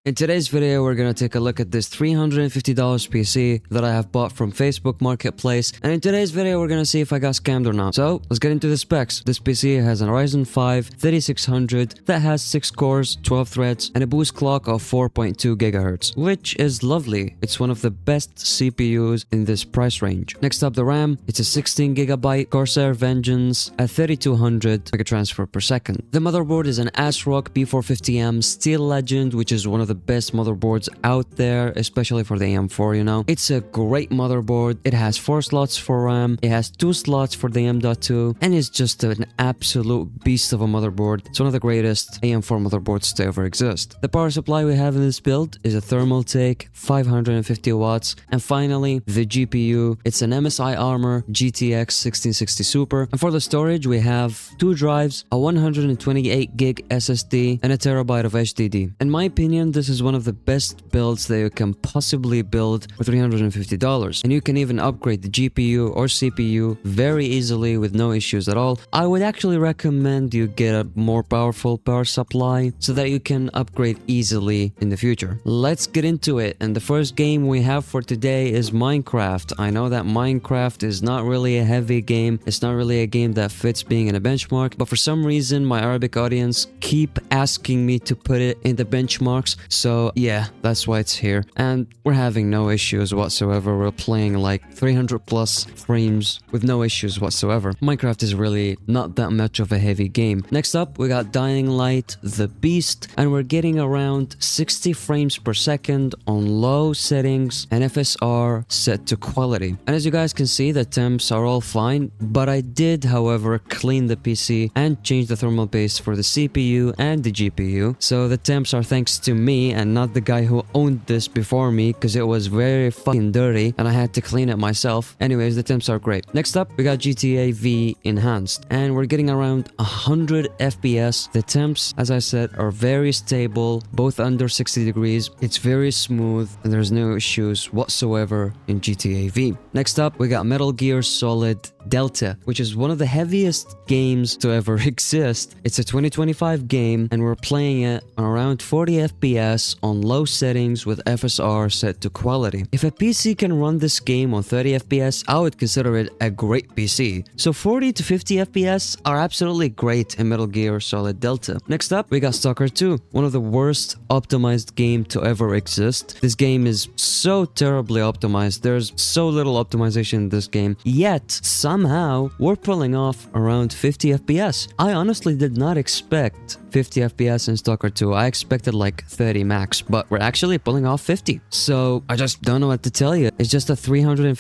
In today's video, we're gonna take a look at this $350 PC that I have bought from Facebook Marketplace, and in today's video, we're gonna see if I got scammed or not. So, let's get into the specs. This PC has an Ryzen 5 3600 that has 6 cores, 12 threads, and a boost clock of 4.2 GHz, which is lovely. It's one of the best CPUs in this price range. Next up, the RAM. It's a 16GB Corsair Vengeance at 3200 megatransfer per second. The motherboard is an ASRock B450M Steel Legend, which is one of the best motherboards out there, especially for the AM4, you know. It's a great motherboard. It has 4 slots for RAM, it has 2 slots for the M.2, and it's just an absolute beast of a motherboard. It's one of the greatest AM4 motherboards to ever exist. The power supply we have in this build is a Thermaltake 550 watts, and finally the GPU. It's an MSI Armor GTX 1660 Super, and for the storage we have 2 drives, a 128GB SSD, and a terabyte of HDD. In my opinion, this is one of the best builds that you can possibly build for $350, and you can even upgrade the GPU or CPU very easily with no issues at all. I would actually recommend you get a more powerful power supply so that you can upgrade easily in the future. Let's get into it, and the first game we have for today is Minecraft. I know that Minecraft is not really a heavy game, it's not really a game that fits being in a benchmark, but for some reason my Arabic audience keep asking me to put it in the benchmarks. So yeah, that's why it's here, and we're having no issues whatsoever. We're playing like 300 plus frames with no issues whatsoever. Minecraft is really not that much of a heavy game. Next up, we got Dying Light the Beast, and we're getting around 60 frames per second on low settings and FSR set to quality. And as you guys can see, the temps are all fine, but I did however clean the PC and change the thermal base for the CPU and the GPU, so the temps are thanks to me and not the guy who owned this before me, because it was very fucking dirty and I had to clean it myself. Anyways, the temps are great. Next up, we got GTA V Enhanced, and we're getting around 100 FPS. The temps, as I said, are very stable, both under 60 degrees. It's very smooth and there's no issues whatsoever in GTA V. Next up, we got Metal Gear Solid Delta, which is one of the heaviest games to ever exist. It's a 2025 game, and we're playing it on around 40 FPS on low settings with FSR set to quality. If a PC can run this game on 30 FPS, I would consider it a great PC. So 40 to 50 FPS are absolutely great in Metal Gear Solid Delta. Next up, we got Stalker 2, one of the worst optimized game to ever exist. This game is so terribly optimized. There's so little optimization in this game, yet somehow we're pulling off around 50 FPS. I honestly did not expect 50 FPS in Stalker 2. I expected like 30 max, but we're actually pulling off 50. So I just don't know what to tell you. It's just a $350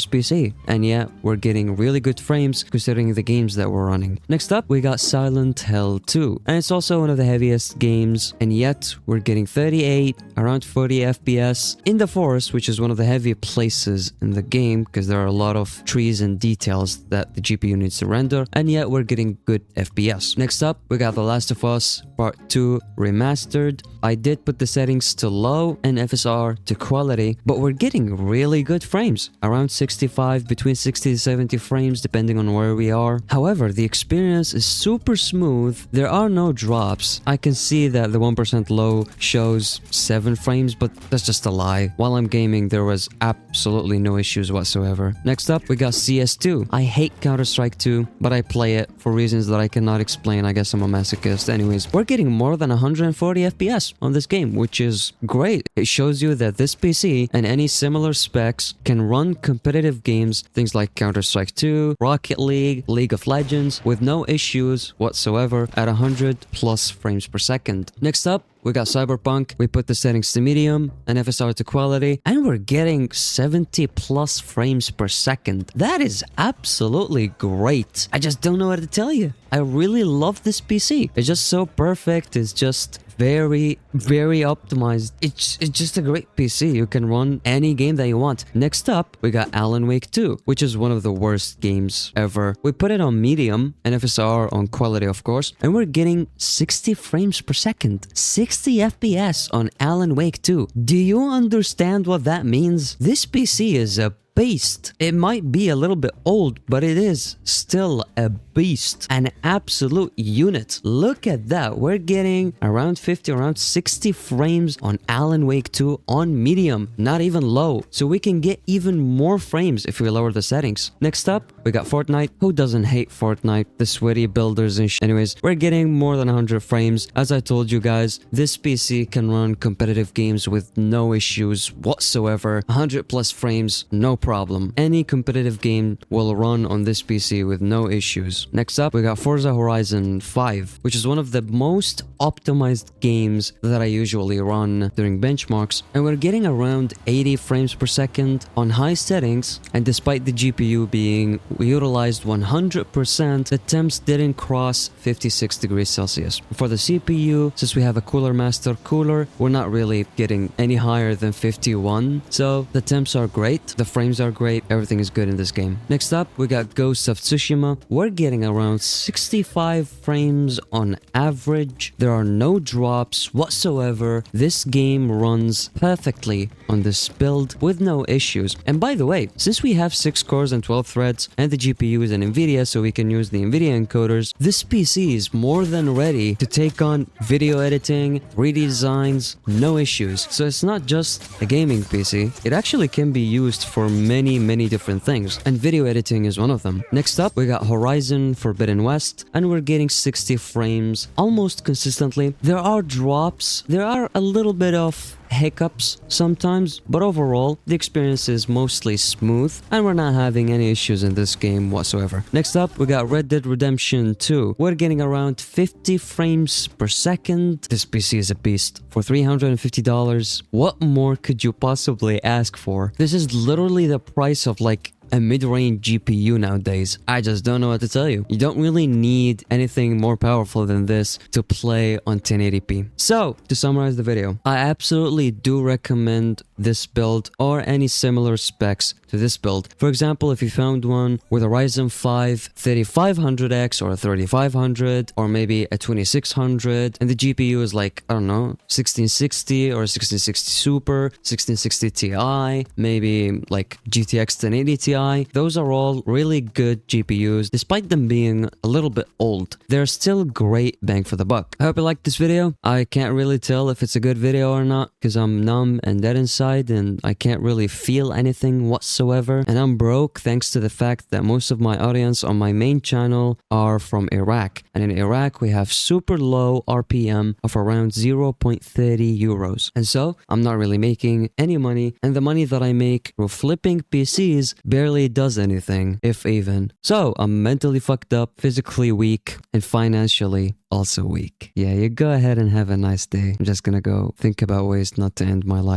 PC, and yet we're getting really good frames considering the games that we're running. Next up, we got Silent Hill 2, and it's also one of the heaviest games, and yet we're getting 38, around 40 FPS in the forest, which is one of the heavy places in the game because there are a lot of trees and details that the GPU needs to render, and yet we're getting good FPS. Next up, we got The Last of Us Part 2 Remastered. I did put the settings to low and FSR to quality, but we're getting really good frames, around 65, between 60 to 70 frames depending on where we are. However, the experience is super smooth. There are no drops. I can see that the 1% low shows 7 frames, but that's just a lie. While I'm gaming, there was absolutely no issues whatsoever. Next up, we got CS2. I hate Counter-Strike 2, but I play it for reasons that I cannot explain. I guess I'm a masochist. Anyways, we're getting more than 140 FPS on this game, which is great. It shows you that this PC and any similar specs can run competitive games, things like Counter-Strike 2, Rocket League, League of Legends, with no issues whatsoever at 100 plus frames per second. Next up, we got Cyberpunk. We put the settings to medium and FSR to quality, and we're getting 70 plus frames per second. That is absolutely great. I just don't know what to tell you. I really love this PC. It's just so perfect. It's just very optimized. It's just a great PC. You can run any game that you want. Next up, we got Alan Wake 2, which is one of the worst games ever. We put it on medium and FSR on quality, of course, and we're getting 60 frames per second. 60 FPS on Alan Wake 2. Do you understand what that means? This PC is a beast. It might be a little bit old, but it is still a beast. An absolute unit. Look at that. We're getting around 50, around 60 frames on Alan Wake 2 on medium, not even low. So we can get even more frames if we lower the settings. Next up, we got Fortnite. Who doesn't hate Fortnite? The sweaty builders and Anyways, we're getting more than 100 frames. As I told you guys, this PC can run competitive games with no issues whatsoever. 100 plus frames, no problem. Any competitive game will run on this PC with no issues. Next up, we got Forza Horizon 5, which is one of the most optimized games that I usually run during benchmarks, and we're getting around 80 frames per second on high settings, and despite the GPU being utilized 100%, the temps didn't cross 56 degrees Celsius. For the CPU, since we have a Cooler Master cooler, we're not really getting any higher than 51, so the temps are great, the frames are great, everything is good in this game. Next up, we got Ghost of Tsushima. We're getting around 65 frames on average. There are no drops whatsoever. This game runs perfectly on this build with no issues. And by the way, since we have 6 cores and 12 threads and the GPU is an NVIDIA, so we can use the NVIDIA encoders, this PC is more than ready to take on video editing, redesigns, no issues. So it's not just a gaming PC, it actually can be used for many different things, and video editing is one of them. Next up, we got Horizon Forbidden West, and we're getting 60 frames almost consistently. There are drops, there are a little bit of hiccups sometimes, but overall the experience is mostly smooth and we're not having any issues in this game whatsoever. Next up, we got Red Dead Redemption 2. We're getting around 50 frames per second. This PC is a beast. For $350, what more could you possibly ask for? This is literally the price of like a mid-range GPU nowadays. I just don't know what to tell you. You don't really need anything more powerful than this to play on 1080p. So, to summarize the video, I absolutely do recommend this build or any similar specs to this build. For example, if you found one with a Ryzen 5 3500X or a 3500 or maybe a 2600 and the GPU is like, I don't know, 1660 or 1660 Super, 1660 Ti, maybe like GTX 1080 Ti, those are all really good GPUs. Despite them being a little bit old, they're still great bang for the buck. I hope you liked this video. I can't really tell if it's a good video or not because I'm numb and dead inside and I can't really feel anything whatsoever. And I'm broke thanks to the fact that most of my audience on my main channel are from Iraq. And in Iraq, we have super low RPM of around 0.30 euros. And so I'm not really making any money. And the money that I make through flipping PCs barely does anything, if even. So I'm mentally fucked up, physically weak, and financially also weak. Yeah, you go ahead and have a nice day. I'm just gonna go think about ways not to end my life.